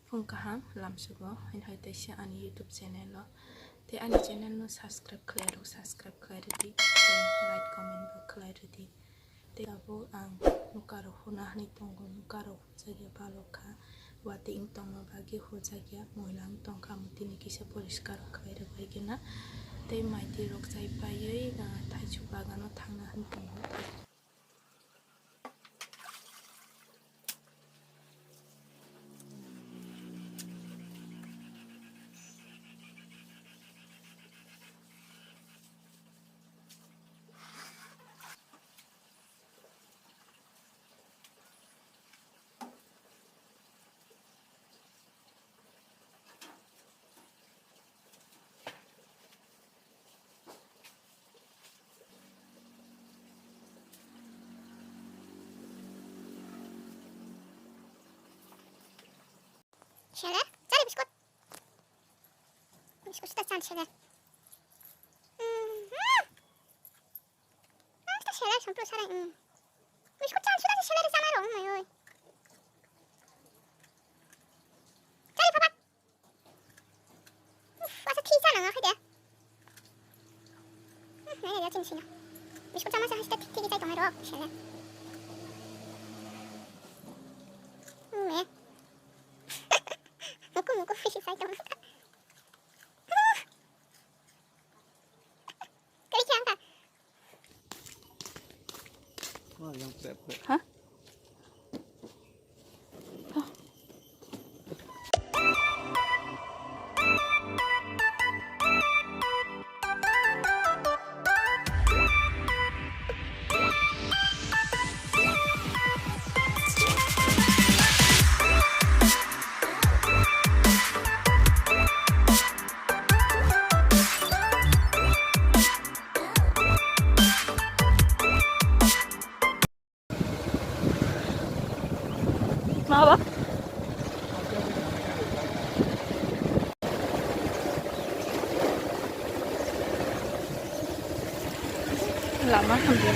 Phung kaham lamsugo hain hai taisi ani YouTube channel lo te ani channel no subscribe khlai di like comment bo khlai di te abo ang nukaro huna hani tongo nukaro hujagya balokha wati ing tongo bagi hujagya moilang tongkha mutini kisa poriskar khlai baigena te maiti rok jai paiei thaichu bagano thangna han tongo Şöyle, cari biskut. Biskut da sen şöyle. İşte şöyle, şampu şöyle. Biskut sen şöyle şöyle sana olmuyor. Cari baba. 와서 티 있잖아, 그래. 네, 여친 신어. 비스쿠트 짜면서 하시다 튀기 자이 동하러 샬라. 네. 먹고 피시 사이 동하러. 그렇게 한다. hả mau apa lama hampir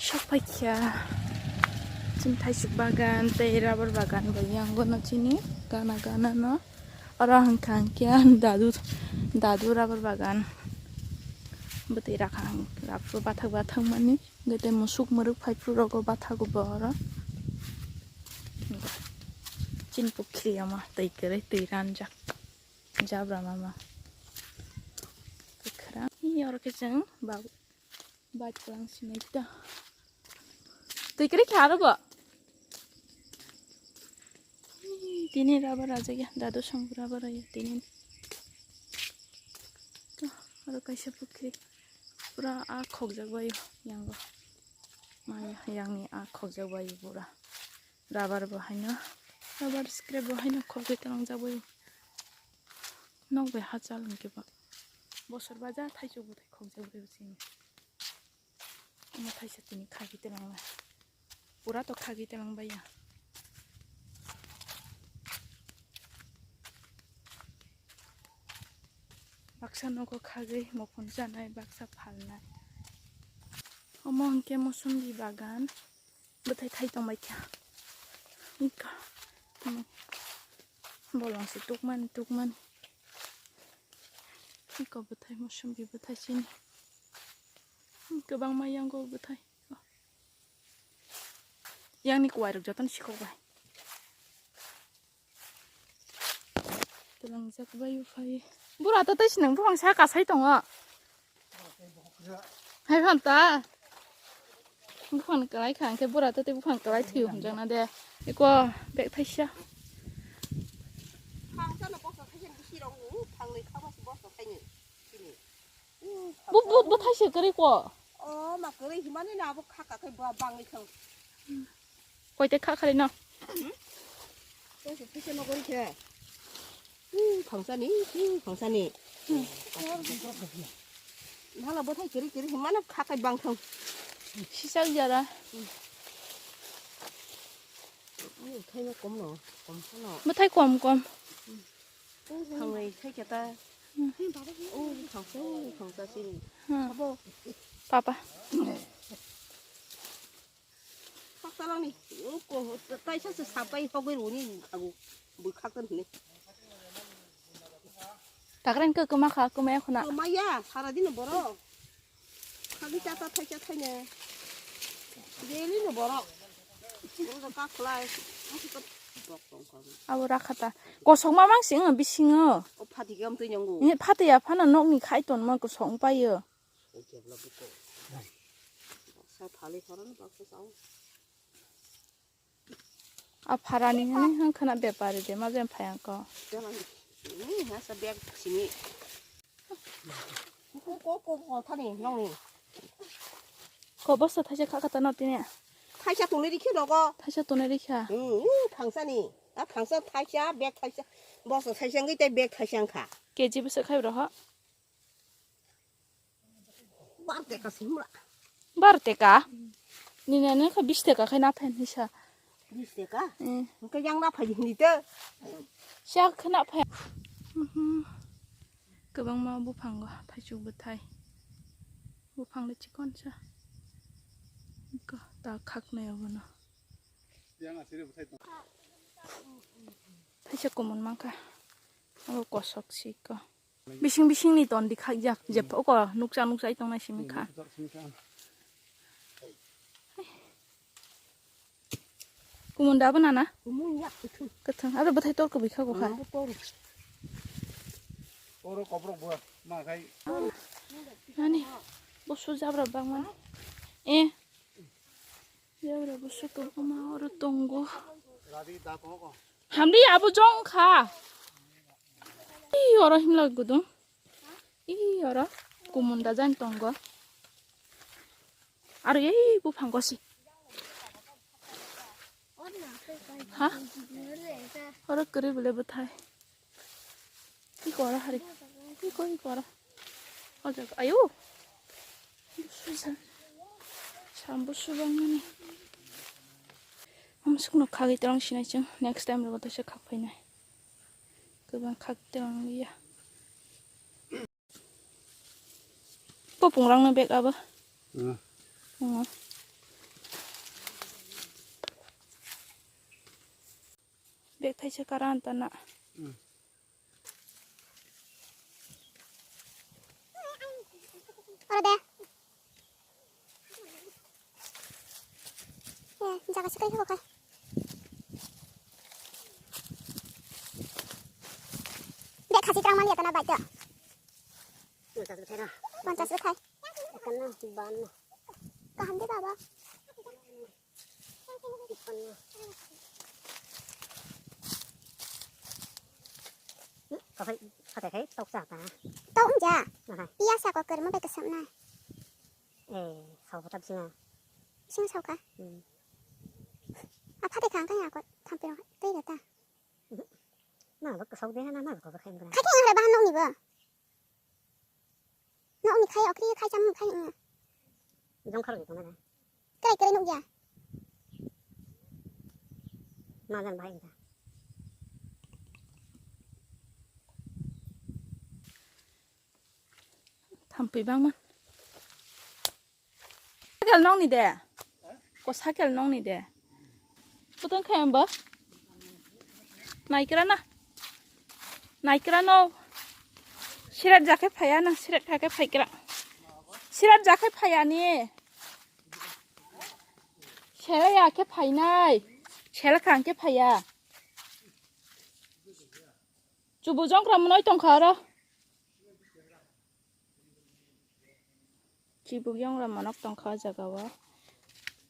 Shopaikia cinta bagan teh rubber bagan bayang gono cini gana no orang kangkian dadu rubber bagan betul rakang rapu batak mani gede musuk meruk paipu rogo batak gubara cin pukri ama teh kere teh ranjak jabra mama sekarang ini orang keceng bau baik langsung itu teh kere kya rogo tini rubber aja ya dadu sang rubber aja tini tuh orang kaisa pukri pura akhok jagwayo yang go maya yang ni akhok jagwayo pura rubber bahayna rubber scrap bahayna khok jagwayo jagwayo nok be hachal ke ba bosor baja thaichu bu thai khok jagwayo sini ama thaisa tini khagi telang pura to khagi telang baya baksa nogo khagi mokon janai baksa phalnai omo hangke mosumbi bagan betai thai tongbai kya ika bolong se tukman ika betai mosumbi betai sini gobang mayang go betai yang ni kuai rok joton sikhobai telang jak bayu phai bura ta tai sinang buang sa ka sai tonga hai phan ta buang kalai khang ke bura ta te buang kalai thiu hong jang na de iko bek thai sha phang cho nó bóc ra thấy cái gì đâu ngủ phang này không có bóc ra thấy nhỉ bu thai se kari ko mà cái này thì mà nào bóc khác cả cái bằng này không koi te kha khari no tôi sẽ thấy cho nó cái gì phang sa này nó là bóc thấy cái thì mà nó khác cái bằng không 시작이잖아. thấy nó cũng nọ cũng nó 뭐 탈 꼼꼼. thằng này thấy cho ta thằng ta xin 응. 봐봐 봐봐. 각 사람이 없고 따이 셔서 사빠이 하고 오니 하고 뭐 각던네 다그런 거 그만 가. 그만 해코나. 엄마야 사라지는 뭐라 가기 짜다 타자 타네 내일은 뭐라 이거 깎을래 아우라 카다. 고속마망 싱어 비싱어. 오빠 디가 엄청 연구 이 파드야 파는 놈이 카이돈 뭐 고속 빠여. 사 달리 사람은 박수 싸우 아 파라니 한 크나 배빠르데 맞으면 파양 거. 저는 해서 백 심이 꼬꼬꼬 타니 형님 거 벌써 다시 가갔다 놨더니 타샤 동네리 키로고 다시 또 내리켜. 응 방산이 아 방산 타샤 백 타샤 뭐서 타샤 그때 백 타샤 가 깨집에서 가이로 하. 빠르게 심라 바르테까. 니네는 그 비슷해가 그나 팬이샤. 비슷해가 응. 그 양나 파이니데 시작 그나 팬. 그방 마 무팡 거 파죽 부타이. 무팡 내 치건 차. 이거 다 각네요 그나. 다시 꼬문 망가. 어 꼬석시 거. 비싱비싱 니 돈디 각약 이제 보고 녹자 이동 나십니까? 꼬문 답은 하나? 뭐냐 끝은 아들 부타이 똘거 비카고 가. 오로 거부로 뭐야? 마가이. 아니 무수 잡으러 방만. 예. 잡으러 무수 거구마 얼어 똥고. 라디 다 보고. 함리 아부 좀 가. 이 얼어 힘들거든. 이 얼어 고문다 잔던 거. 아르 예이 부판 것이. 하? 얼어 끓이 불래 부타이. 이거 알아 하리. 이거 알아. 어제 아유. 무슨 참 무슨 방문이. 엄청 녹하게 들어오시네 좀. Next time 로부터 시작 파이네. 그만 각대랑 위야. 뽀뽕랑는 백 아버. 응. 응. 백 타이체 가라앉다나. 응. 어디? 예, 이제가 시간 해볼까? 내 가지랑 말이야, 나 봐도. 먼저 쓸까? 한 대 봐봐. có thể thấy tộc sạc à 또 혼자. này 이야사 거 끓으면 뺏겨 썸나. sau một trăm sinh à 싱서가. 아, 파데 간 거야, 거 담배로 때렸다. nó vẫn có sâu thế nó có cái khen cái này khai khen là ba nông nhỉ vợ. Nông nhỉ khai ở kia khai trăm khai 응. giống khá là cái này 그래 nông gì? nó dần bay người ta 담비 방만. 사kel 농니 돼. 고 사kel 농니 돼. 어떤 카연 봐? 나이크라나. 나이크라노. 시랏 자켓 파야나. 시랏 자켓 파이크라. 시랏 자켓 파야니. 셰라야 개 파이나이. 셰라칸 개 파야. 주부정 그러면 어떤 가라? 지부 영라 만학당 가자가와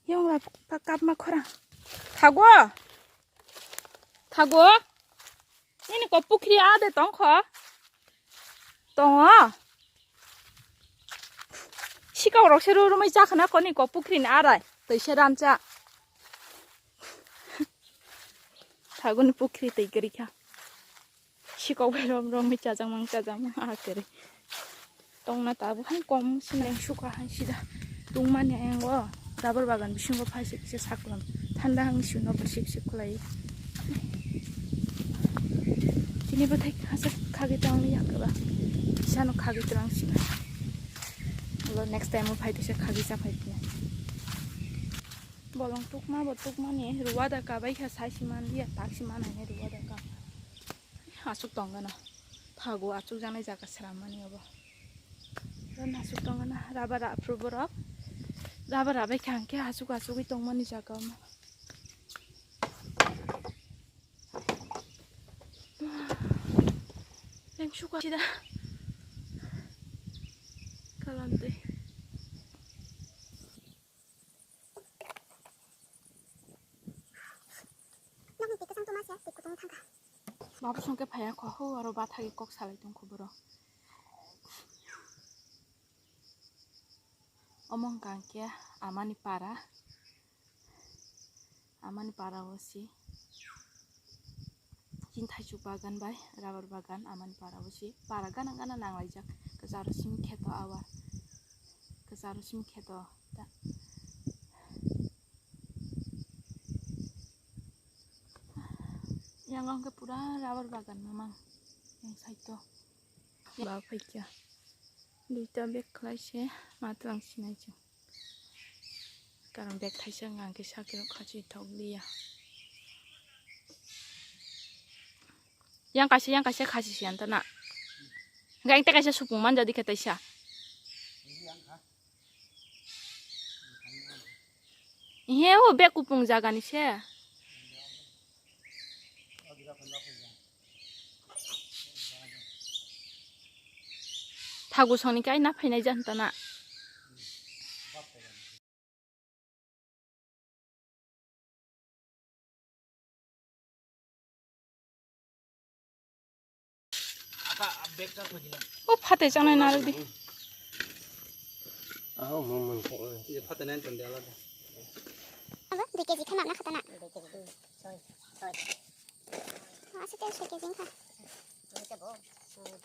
영라 바깥만 커라 타고 니네 거 뿌키리 아데 똥커 똥어 시가 오락세로름의 작으나 거니 거 뿌키리는 알아 뜨시람자 타고는 뿌키리 뜨이그리켜 시가 외로움의 짜장망 아 그래 똥나 따부 한 껌 신행 슈가 한 시다 tungmani ayanggo rubber bagan bisingo phaisi kise saklam thanda hangsi no bersik sik kulai ini bathai hasa khagi tangli yakba sano khagi trang sina lo next time phai tise khagi sa phai tine bolong tukma ni ruwa da ka bai kha sai siman dia tak siman ne ruwa da ka asuk tongana thago asuk janai jaga sramani obo ran asuk tongana rabara aprobora rabara bai khangke asuk asuk tongmani jaga ma yang suka sida kalante Nang tiga sang tumas ya, tiga tong tangga. babu songke phaya kho ho aro bathagi kok salai tong khoboro omong kangke amani para wasi jinthaichu bagan bai rubber bagan amani para wasi para gana gana nanglai jak kajarusim kheto awa kajarusim kheto ta yang angke pura rubber bagan mamang yang saito ba phaikya duita bag khlaise matlang sinai chu karon bag thaisa ngangke sakiro khachi thoglia yang kasih khasi sian tana ngai te kaisa supungman jadi ketaisa ihe o bag kupung jaga ni se thagu soni kai na phainai jan tana o phate janai na rodi Aho mun ko. Ye patanan ton dela. Apa? 2 kg kan nak kata nak. 2 kg. Soy. Asal tu 2 kg kan.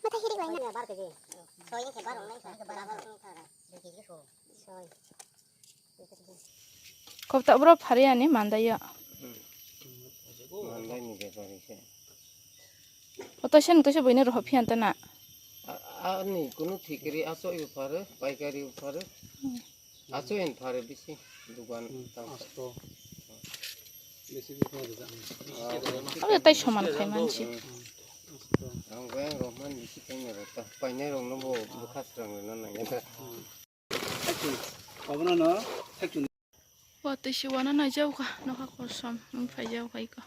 Mata hiri gua ni. 12 kg. Soy ni ke barang ni kan. 2 kg so. Soy. kopta bro phari ani mandaya Mandai ni ke pare se. otosen to se boine ro phian tana Ani kuno thikri aso yu phare paikari yu phare aso en phare bisi dukan tang Asto. Besi bi ko da. aro tai saman khai mansi ang bayang roman bisi kainga rata painai rong no bo bukhasrang no na ngeta Pabna na thek Waktu si wana na jauh kah, nak aku som, mungkin jauh kah iko.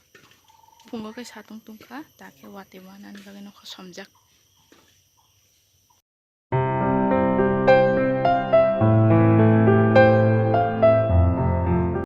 Pungo ke satu tungka, tak ke wati wana ni bagi nak somjak.